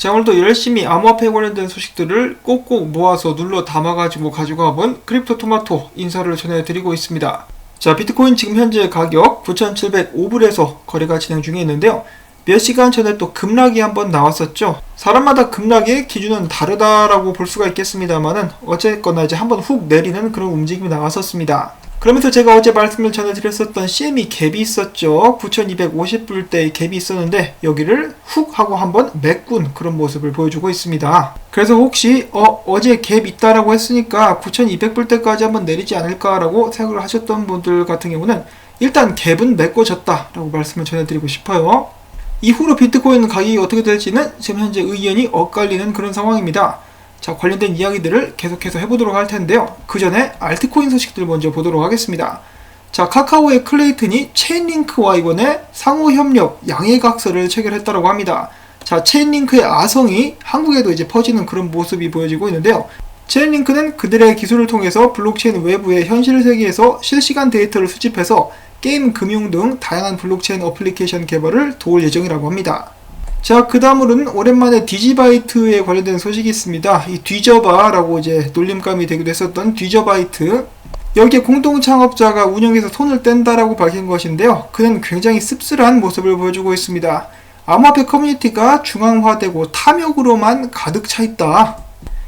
자, 오늘도 열심히 암호화폐에 관련된 소식들을 꼭꼭 모아서 눌러 담아가지고 가지고 본 크립토토마토 인사를 전해드리고 있습니다. 자, 비트코인 지금 현재 가격 9,705불에서 거래가 진행 중에 있는데요. 몇 시간 전에 또 급락이 한번 나왔었죠. 사람마다 급락의 기준은 다르다라고 볼 수가 있겠습니다만은 어쨌거나 이제 한번 훅 내리는 그런 움직임이 나왔었습니다. 그러면서 제가 어제 말씀을 전해드렸었던 CME 갭이 있었죠. 9,250불대의 갭이 있었는데 여기를 훅 하고 한번 메꾼 그런 모습을 보여주고 있습니다. 그래서 혹시 어제 갭 있다라고 했으니까 9,200불대까지 한번 내리지 않을까라고 생각을 하셨던 분들 같은 경우는 일단 갭은 메꿔졌다라고 말씀을 전해드리고 싶어요. 이후로 비트코인 가격이 어떻게 될지는 지금 현재 의견이 엇갈리는 그런 상황입니다. 자, 관련된 이야기들을 계속해서 해보도록 할 텐데요. 그 전에 알트코인 소식들 먼저 보도록 하겠습니다. 자, 카카오의 클레이튼이 체인링크와 이번에 상호협력 양해각서를 체결했다고 합니다. 자, 체인링크의 아성이 한국에도 이제 퍼지는 그런 모습이 보여지고 있는데요. 체인링크는 그들의 기술을 통해서 블록체인 외부의 현실 세계에서 실시간 데이터를 수집해서 게임, 금융 등 다양한 블록체인 어플리케이션 개발을 도울 예정이라고 합니다. 자, 그 다음으로는 오랜만에 디지바이트에 관련된 소식이 있습니다. 이 뒤져봐라고 이제 놀림감이 되기도 했었던 뒤져바이트. 여기에 공동 창업자가 운영에서 손을 뗀다라고 밝힌 것인데요. 그는 굉장히 씁쓸한 모습을 보여주고 있습니다. 암호화폐 커뮤니티가 중앙화되고 탐욕으로만 가득 차 있다.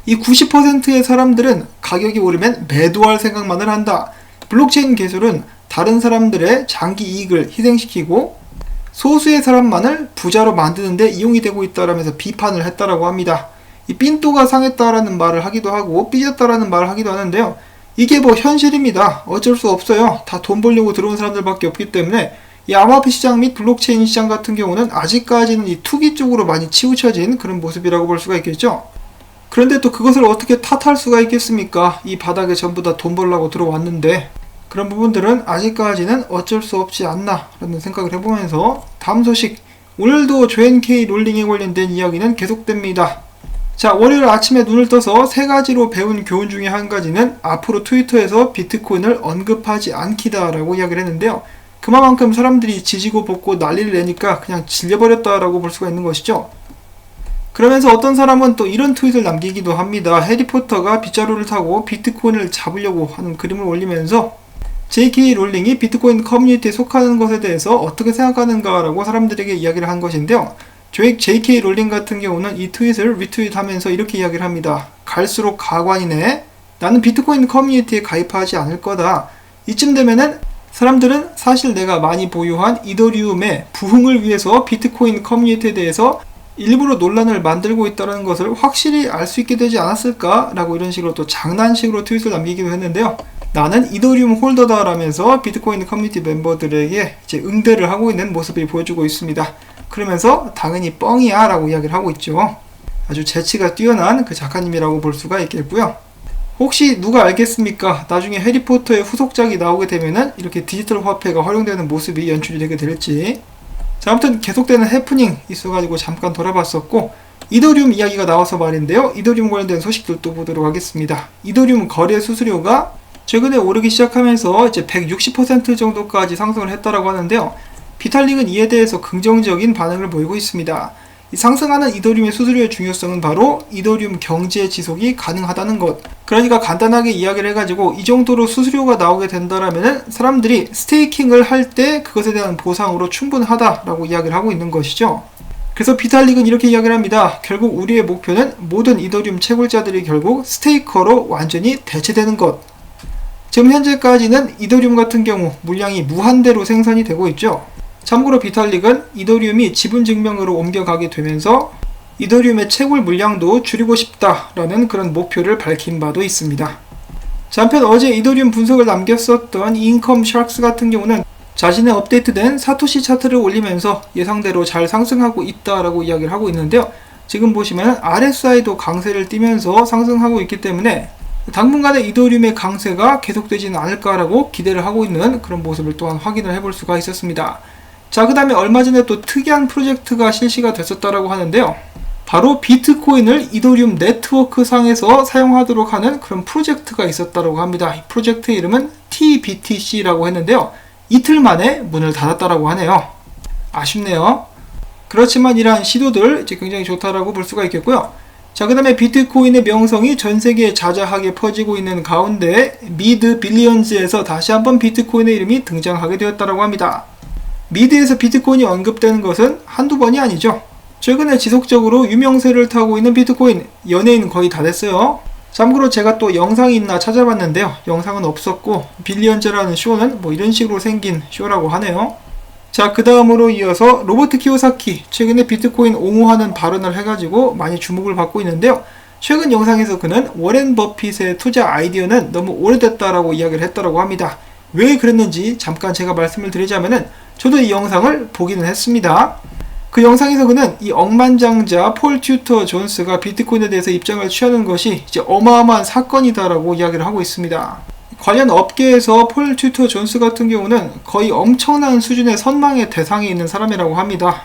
이 90%의 사람들은 가격이 오르면 매도할 생각만을 한다. 블록체인 기술은 다른 사람들의 장기 이익을 희생시키고 소수의 사람만을 부자로 만드는데 이용이 되고 있다라면서 비판을 했다라고 합니다. 이 삔또가 상했다라는 말을 하기도 하고 삐졌다라는 말을 하기도 하는데요. 이게 뭐 현실입니다. 어쩔 수 없어요. 다 돈 벌려고 들어온 사람들밖에 없기 때문에 이 암호화폐 시장 및 블록체인 시장 같은 경우는 아직까지는 이 투기 쪽으로 많이 치우쳐진 그런 모습이라고 볼 수가 있겠죠. 그런데 또 그것을 어떻게 탓할 수가 있겠습니까? 이 바닥에 전부 다 돈 벌려고 들어왔는데 그런 부분들은 아직까지는 어쩔 수 없지 않나 라는 생각을 해보면서 다음 소식, 오늘도 조앤케이 롤링에 관련된 이야기는 계속됩니다. 자, 월요일 아침에 눈을 떠서 세 가지로 배운 교훈 중에 한 가지는 앞으로 트위터에서 비트코인을 언급하지 않기다 라고 이야기를 했는데요. 그만큼 사람들이 지지고 볶고 난리를 내니까 그냥 질려버렸다라고 볼 수가 있는 것이죠. 그러면서 어떤 사람은 또 이런 트윗을 남기기도 합니다. 해리포터가 빗자루를 타고 비트코인을 잡으려고 하는 그림을 올리면서 JK 롤링이 비트코인 커뮤니티에 속하는 것에 대해서 어떻게 생각하는가라고 사람들에게 이야기를 한 것인데요. JK 롤링 같은 경우는 이 트윗을 리트윗하면서 이렇게 이야기를 합니다. 갈수록 가관이네. 나는 비트코인 커뮤니티에 가입하지 않을 거다. 이쯤 되면은 사람들은 사실 내가 많이 보유한 이더리움의 부흥을 위해서 비트코인 커뮤니티에 대해서 일부러 논란을 만들고 있다는 것을 확실히 알 수 있게 되지 않았을까? 라고 이런 식으로 또 장난식으로 트윗을 남기기도 했는데요. 나는 이더리움 홀더다 라면서 비트코인 커뮤니티 멤버들에게 이제 응대를 하고 있는 모습을 보여주고 있습니다. 그러면서 당연히 뻥이야 라고 이야기를 하고 있죠. 아주 재치가 뛰어난 그 작가님이라고 볼 수가 있겠고요. 혹시 누가 알겠습니까? 나중에 해리포터의 후속작이 나오게 되면은 이렇게 디지털 화폐가 활용되는 모습이 연출이 되게 될지. 자, 아무튼 계속되는 해프닝 있어가지고 잠깐 돌아봤었고 이더리움 이야기가 나와서 말인데요. 이더리움 관련된 소식들도 보도록 하겠습니다. 이더리움 거래 수수료가 최근에 오르기 시작하면서 이제 160% 정도까지 상승을 했다라고 하는데요. 비탈릭은 이에 대해서 긍정적인 반응을 보이고 있습니다. 이 상승하는 이더리움의 수수료의 중요성은 바로 이더리움 경제 지속이 가능하다는 것. 그러니까 간단하게 이야기를 해가지고 이 정도로 수수료가 나오게 된다라면은 사람들이 스테이킹을 할 때 그것에 대한 보상으로 충분하다라고 이야기를 하고 있는 것이죠. 그래서 비탈릭은 이렇게 이야기를 합니다. 결국 우리의 목표는 모든 이더리움 채굴자들이 결국 스테이커로 완전히 대체되는 것. 지금 현재까지는 이더리움 같은 경우 물량이 무한대로 생산이 되고 있죠. 참고로 비탈릭은 이더리움이 지분 증명으로 옮겨가게 되면서 이더리움의 채굴 물량도 줄이고 싶다라는 그런 목표를 밝힌 바도 있습니다. 자, 한편 어제 이더리움 분석을 남겼었던 인컴 샤크스 같은 경우는 자신의 업데이트된 사토시 차트를 올리면서 예상대로 잘 상승하고 있다라고 이야기를 하고 있는데요. 지금 보시면 RSI도 강세를 띠면서 상승하고 있기 때문에 당분간의 이더리움의 강세가 계속되지는 않을까라고 기대를 하고 있는 그런 모습을 또한 확인을 해볼 수가 있었습니다. 자, 그 다음에 얼마 전에 또 특이한 프로젝트가 실시가 됐었다라고 하는데요. 바로 비트코인을 이더리움 네트워크 상에서 사용하도록 하는 그런 프로젝트가 있었다라고 합니다. 이 프로젝트의 이름은 TBTC라고 했는데요. 이틀 만에 문을 닫았다라고 하네요. 아쉽네요. 그렇지만 이러한 시도들 이제 굉장히 좋다라고 볼 수가 있겠고요. 자, 그 다음에 비트코인의 명성이 전 세계에 자자하게 퍼지고 있는 가운데 미드 빌리언즈에서 다시 한번 비트코인의 이름이 등장하게 되었다고 합니다. 미드에서 비트코인이 언급되는 것은 한두 번이 아니죠. 최근에 지속적으로 유명세를 타고 있는 비트코인, 연예인 거의 다 됐어요. 참고로 제가 또 영상이 있나 찾아봤는데요. 영상은 없었고 빌리언즈라는 쇼는 뭐 이런 식으로 생긴 쇼라고 하네요. 자, 그 다음으로 이어서 로버트 키요사키, 최근에 비트코인 옹호하는 발언을 해가지고 많이 주목을 받고 있는데요. 최근 영상에서 그는 워렌 버핏의 투자 아이디어는 너무 오래됐다라고 이야기를 했다고 합니다. 왜 그랬는지 잠깐 제가 말씀을 드리자면은 저도 이 영상을 보기는 했습니다. 그 영상에서 그는 이 억만장자 폴 튜터 존스가 비트코인에 대해서 입장을 취하는 것이 이제 어마어마한 사건이다라고 이야기를 하고 있습니다. 관련 업계에서 폴 튜터 존스 같은 경우는 거의 엄청난 수준의 선망의 대상에 있는 사람이라고 합니다.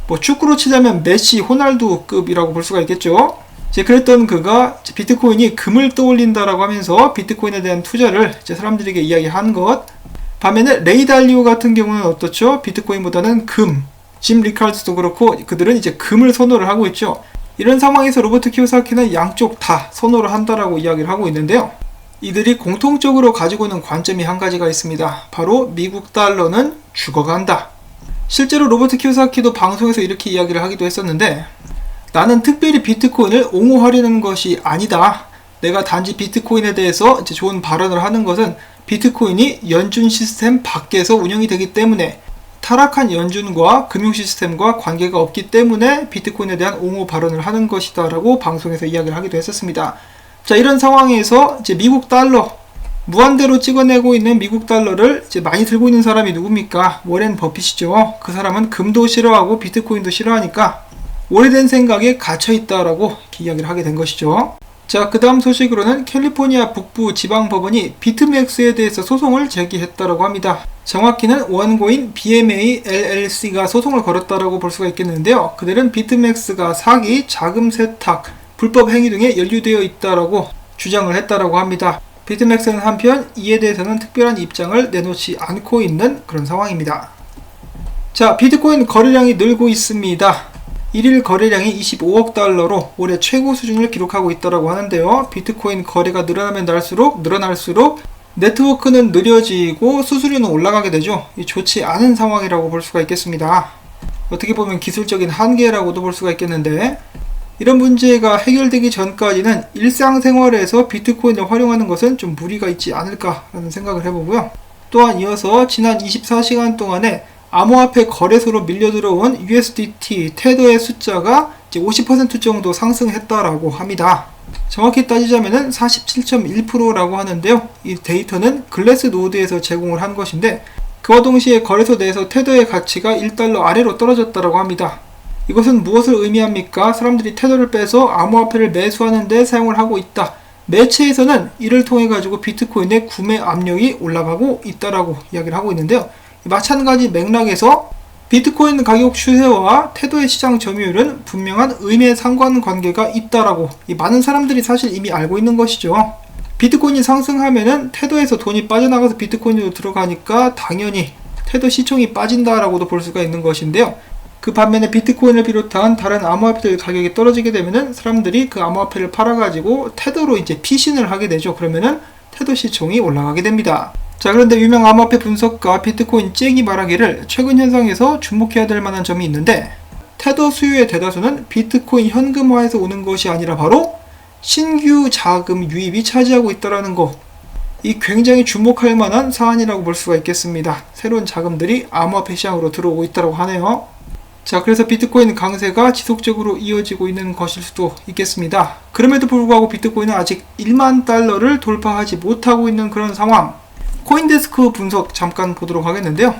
뭐 축구로 치자면 메시, 호날두급이라고 볼 수가 있겠죠. 이제 그랬던 그가 비트코인이 금을 떠올린다라고 하면서 비트코인에 대한 투자를 이제 사람들에게 이야기한 것. 반면에 레이 달리오 같은 경우는 어떻죠? 비트코인보다는 금. 짐 리카르드도 그렇고 그들은 이제 금을 선호를 하고 있죠. 이런 상황에서 로버트 키요사키는 양쪽 다 선호를 한다라고 이야기를 하고 있는데요. 이들이 공통적으로 가지고 있는 관점이 한 가지가 있습니다. 바로 미국 달러는 죽어간다. 실제로 로버트 키요사키도 방송에서 이렇게 이야기를 하기도 했었는데, 나는 특별히 비트코인을 옹호하려는 것이 아니다. 내가 단지 비트코인에 대해서 이제 좋은 발언을 하는 것은 비트코인이 연준 시스템 밖에서 운영이 되기 때문에 타락한 연준과 금융 시스템과 관계가 없기 때문에 비트코인에 대한 옹호 발언을 하는 것이다 라고 방송에서 이야기를 하기도 했었습니다. 자, 이런 상황에서 이제 미국 달러, 무한대로 찍어내고 있는 미국 달러를 이제 많이 들고 있는 사람이 누굽니까? 워렌 버핏이죠. 그 사람은 금도 싫어하고 비트코인도 싫어하니까 오래된 생각에 갇혀있다라고 이렇게 이야기를 하게 된 것이죠. 자, 그 다음 소식으로는 캘리포니아 북부 지방법원이 비트맥스에 대해서 소송을 제기했다라고 합니다. 정확히는 원고인 BMA LLC가 소송을 걸었다라고 볼 수가 있겠는데요. 그들은 비트맥스가 사기, 자금 세탁, 불법 행위 등에 연루되어 있다라고 주장을 했다라고 합니다. 비트맥스는 한편 이에 대해서는 특별한 입장을 내놓지 않고 있는 그런 상황입니다. 자, 비트코인 거래량이 늘고 있습니다. 1일 거래량이 25억 달러로 올해 최고 수준을 기록하고 있다고 하는데요. 비트코인 거래가 늘어날수록 네트워크는 느려지고 수수료는 올라가게 되죠. 좋지 않은 상황이라고 볼 수가 있겠습니다. 어떻게 보면 기술적인 한계라고도 볼 수가 있겠는데, 이런 문제가 해결되기 전까지는 일상생활에서 비트코인을 활용하는 것은 좀 무리가 있지 않을까라는 생각을 해보고요. 또한 이어서 지난 24시간 동안에 암호화폐 거래소로 밀려들어온 USDT, 테더의 숫자가 이제 50% 정도 상승했다라고 합니다. 정확히 따지자면은 47.1%라고 하는데요. 이 데이터는 글래스노드에서 제공을 한 것인데, 그와 동시에 거래소 내에서 테더의 가치가 1달러 아래로 떨어졌다라고 합니다. 이것은 무엇을 의미합니까? 사람들이 테더를 빼서 암호화폐를 매수하는 데 사용을 하고 있다. 매체에서는 이를 통해 가지고 비트코인의 구매 압력이 올라가고 있다라고 이야기를 하고 있는데요. 마찬가지 맥락에서 비트코인 가격 추세와 테더의 시장 점유율은 분명한 의미의 상관관계가 있다라고 많은 사람들이 사실 이미 알고 있는 것이죠. 비트코인이 상승하면은 테더에서 돈이 빠져나가서 비트코인으로 들어가니까 당연히 테더 시총이 빠진다라고도 볼 수가 있는 것인데요. 그 반면에 비트코인을 비롯한 다른 암호화폐들 가격이 떨어지게 되면은 사람들이 그 암호화폐를 팔아가지고 테더로 이제 피신을 하게 되죠. 그러면은 테더 시총이 올라가게 됩니다. 자, 그런데 유명 암호화폐 분석가 비트코인 잭이 말하기를 최근 현상에서 주목해야 될 만한 점이 있는데, 테더 수요의 대다수는 비트코인 현금화에서 오는 것이 아니라 바로 신규 자금 유입이 차지하고 있다는 거. 이 굉장히 주목할 만한 사안이라고 볼 수가 있겠습니다. 새로운 자금들이 암호화폐 시장으로 들어오고 있다고 하네요. 자, 그래서 비트코인 강세가 지속적으로 이어지고 있는 것일 수도 있겠습니다. 그럼에도 불구하고 비트코인은 아직 1만 달러를 돌파하지 못하고 있는 그런 상황. 코인데스크 분석 잠깐 보도록 하겠는데요.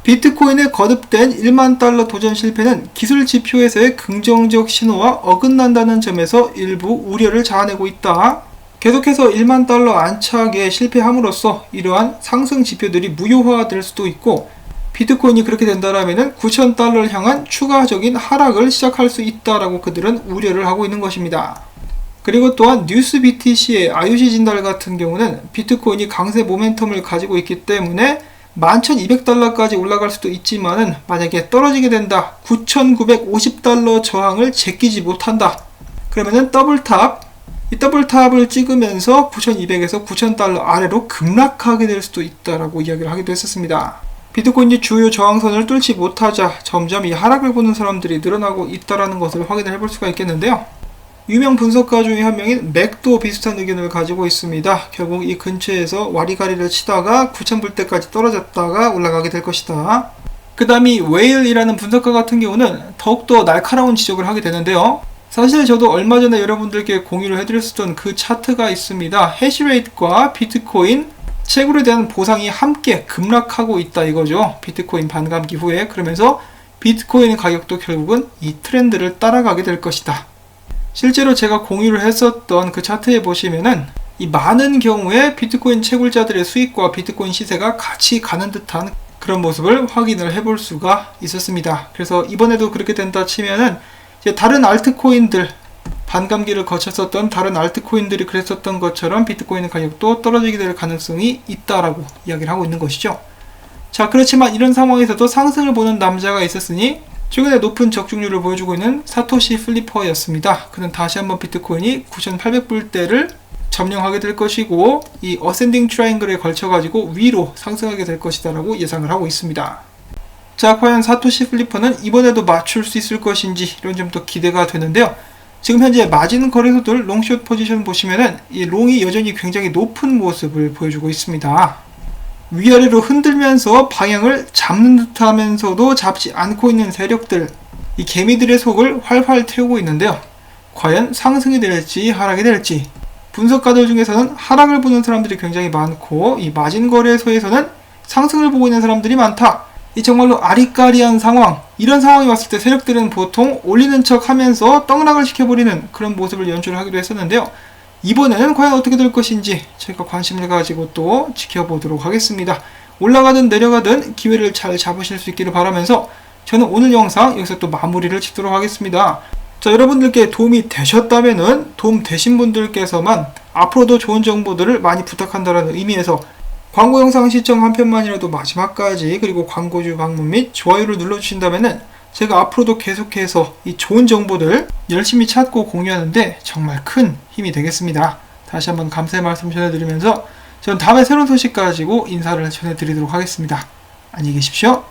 비트코인의 거듭된 1만 달러 도전 실패는 기술 지표에서의 긍정적 신호와 어긋난다는 점에서 일부 우려를 자아내고 있다. 계속해서 1만 달러 안착에 실패함으로써 이러한 상승 지표들이 무효화될 수도 있고, 비트코인이 그렇게 된다면 9,000달러를 향한 추가적인 하락을 시작할 수 있다라고 그들은 우려를 하고 있는 것입니다. 그리고 또한 뉴스BTC의 IOC 진단 같은 경우는 비트코인이 강세 모멘텀을 가지고 있기 때문에 11,200달러까지 올라갈 수도 있지만은 만약에 떨어지게 된다, 9,950달러 저항을 제끼지 못한다, 그러면은 더블탑, 이 더블탑을 찍으면서 9,200에서 9,000달러 아래로 급락하게 될 수도 있다라고 이야기를 하기도 했었습니다. 비트코인이 주요 저항선을 뚫지 못하자 점점 이 하락을 보는 사람들이 늘어나고 있다라는 것을 확인을 해볼 수가 있겠는데요. 유명 분석가 중에 한 명인 맥도 비슷한 의견을 가지고 있습니다. 결국 이 근처에서 와리가리를 치다가 9,000불 때까지 떨어졌다가 올라가게 될 것이다. 그 다음이 웨일이라는 분석가 같은 경우는 더욱더 날카로운 지적을 하게 되는데요. 사실 저도 얼마 전에 여러분들께 공유를 해드렸었던 그 차트가 있습니다. 해시레이트과 비트코인 채굴에 대한 보상이 함께 급락하고 있다 이거죠. 비트코인 반감기 후에. 그러면서 비트코인 가격도 결국은 이 트렌드를 따라가게 될 것이다. 실제로 제가 공유를 했었던 그 차트에 보시면은 이 많은 경우에 비트코인 채굴자들의 수익과 비트코인 시세가 같이 가는 듯한 그런 모습을 확인을 해볼 수가 있었습니다. 그래서 이번에도 그렇게 된다 치면은 이제 다른 알트코인들, 반감기를 거쳤었던 다른 알트코인들이 그랬었던 것처럼 비트코인 가격도 떨어지게 될 가능성이 있다라고 이야기를 하고 있는 것이죠. 자, 그렇지만 이런 상황에서도 상승을 보는 남자가 있었으니 최근에 높은 적중률을 보여주고 있는 사토시 플리퍼였습니다. 그는 다시 한번 비트코인이 9,800불대를 점령하게 될 것이고 이 어센딩 트라이앵글에 걸쳐가지고 위로 상승하게 될 것이다 라고 예상을 하고 있습니다. 자, 과연 사토시 플리퍼는 이번에도 맞출 수 있을 것인지 이런 점도 기대가 되는데요. 지금 현재 마진 거래소들 롱숏 포지션 보시면은 이 롱이 여전히 굉장히 높은 모습을 보여주고 있습니다. 위아래로 흔들면서 방향을 잡는 듯 하면서도 잡지 않고 있는 세력들, 이 개미들의 속을 활활 태우고 있는데요. 과연 상승이 될지 하락이 될지, 분석가들 중에서는 하락을 보는 사람들이 굉장히 많고 이 마진 거래소에서는 상승을 보고 있는 사람들이 많다. 이 정말로 아리까리한 상황, 이런 상황이 왔을 때 세력들은 보통 올리는 척 하면서 떡락을 시켜버리는 그런 모습을 연출을 하기도 했었는데요. 이번에는 과연 어떻게 될 것인지 저희가 관심을 가지고 또 지켜보도록 하겠습니다. 올라가든 내려가든 기회를 잘 잡으실 수 있기를 바라면서 저는 오늘 영상 여기서 또 마무리를 짓도록 하겠습니다. 자, 여러분들께 도움이 되셨다면은 도움 되신 분들께서만 앞으로도 좋은 정보들을 많이 부탁한다는 의미에서 광고 영상 시청 한 편만이라도 마지막까지, 그리고 광고주 방문 및 좋아요를 눌러주신다면은 제가 앞으로도 계속해서 이 좋은 정보들 열심히 찾고 공유하는데 정말 큰 힘이 되겠습니다. 다시 한번 감사의 말씀 전해드리면서 저는 다음에 새로운 소식 가지고 인사를 전해드리도록 하겠습니다. 안녕히 계십시오.